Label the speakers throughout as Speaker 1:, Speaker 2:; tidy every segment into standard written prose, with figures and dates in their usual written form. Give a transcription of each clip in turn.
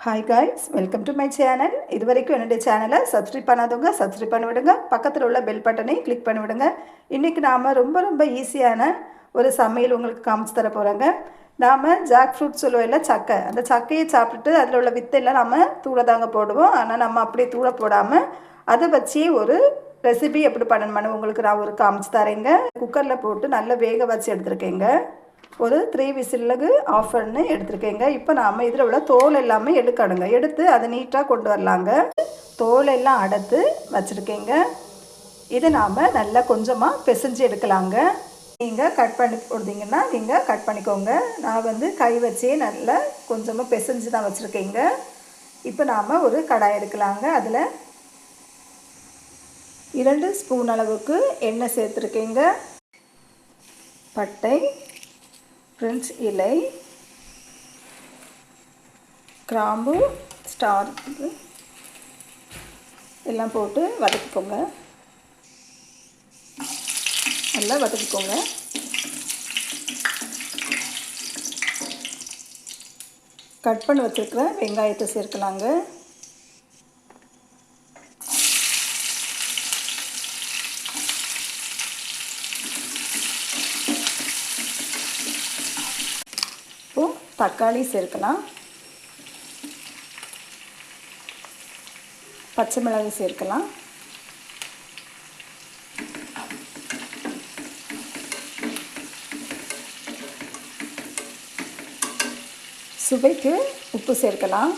Speaker 1: Hi guys, welcome to my channel. இது வரைக்கும் என்னுடைய சேனலை சப்ஸ்கிரைப் பண்ணாதவங்க சப்ஸ்கிரைப் பண்ணி விடுங்க. பக்கத்தில் உள்ள பெல் பட்டனை கிளிக் பண்ணி விடுங்க. இன்றைக்கி நாம் ரொம்ப ஈஸியான ஒரு சமையல் உங்களுக்கு காமிச்சு தர போகிறோங்க. நாம் ஜாக் ஃப்ரூட் சொல்லுவோம்ல, சக்கை, அந்த சக்கையை சாப்பிட்டுட்டு அதில் உள்ள வித்தையெல்லாம் நம்ம தூளை தாங்க போடுவோம். ஆனால் நம்ம அப்படியே தூளை போடாமல் அதை வச்சு ஒரு ரெசிபி எப்படி பண்ணணுமான்னு உங்களுக்கு நான் ஒரு காமிச்சு தரேங்க. குக்கரில் போட்டு நல்லா வேக வச்சு எடுத்துருக்கேங்க. ஒரு 3 விசிலுக்கு ஆஃப் பண்ணி எடுத்துருக்கேங்க. இப்போ நாம் இதில் உள்ள தோல் எல்லாமே எடுக்கணுங்க. எடுத்து அதை நீட்டாக கொண்டு வரலாங்க. தோல் எல்லாம் அடைத்து வச்சுருக்கேங்க. இதை நாம் நல்லா கொஞ்சமாக பிசைஞ்சு எடுக்கலாங்க. நீங்கள் கட் பண்ணி போடுறீங்கன்னா நீங்கள் கட் பண்ணிக்கோங்க. நான் கை வச்சே நல்லா கொஞ்சமாக பிசைஞ்சு தான் வச்சுருக்கேங்க. இப்போ நாம் ஒரு கடாய் எடுக்கலாங்க. அதில் 2 ஸ்பூன் அளவுக்கு எண்ணெய் சேர்த்துருக்கேங்க. பட்டை, பிரிஞ்ச் இலை, கிராம்பு, ஸ்டார் எல்லாம் போட்டு வதக்கிக்கோங்க. நல்லா வதக்கிக்கோங்க. கட் பண்ணி வச்சுருக்கிற வெங்காயத்தை சேர்க்கலாங்க. தக்காளி சேர்க்கலாம். பச்சை மிளகாய் சேர்க்கலாம். சுவைக்கு உப்பு சேர்க்கலாம்.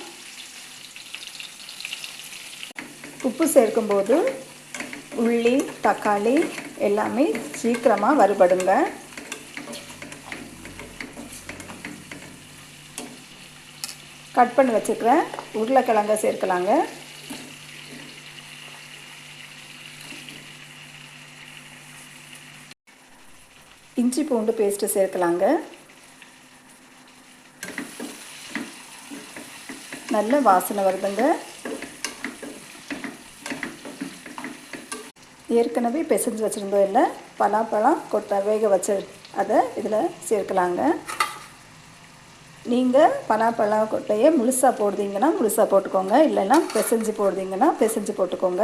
Speaker 1: உப்பு சேர்க்கும்போது உள்ளி, தக்காளி எல்லாமே சீக்கிரமாக வறுபடுங்க. கட் பண்ணி வச்சுக்கிறேன் உருளைக்கிழங்க சேர்க்கலாங்க. இஞ்சி பூண்டு பேஸ்ட்டு சேர்க்கலாங்க. நல்ல வாசனை வருதுங்க. ஏற்கனவே பிசைஞ்சு வச்சுருந்தோம் இல்லை, பலாப்பழம் கொட்டை வேக வச்சு அதை இதில் சேர்க்கலாங்க. நீங்கள் பலாப்பழம் கொட்டையை முழுசாக போடுறீங்கன்னா முழுசாக போட்டுக்கோங்க. இல்லைன்னா பிசைஞ்சு போடுறீங்கன்னா பிசைஞ்சு போட்டுக்கோங்க.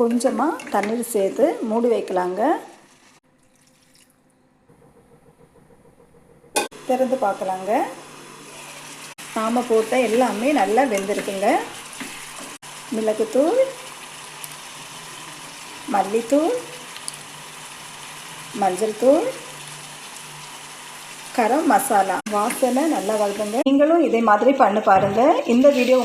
Speaker 1: கொஞ்சமாக தண்ணீர் சேர்த்து மூடி வைக்கலாங்க. திறந்து பார்க்கலாங்க. நாம் போட்ட எல்லாமே நல்லா வெந்திருக்குங்க. மிளகுத்தூள், மல்லித்தூள், மஞ்சள் தூள், கரம் மசாலா, வாசனை நல்லா வருதுங்க. நீங்களும் இதே மாதிரி பண்ணி பாருங்கள். இந்த வீடியோ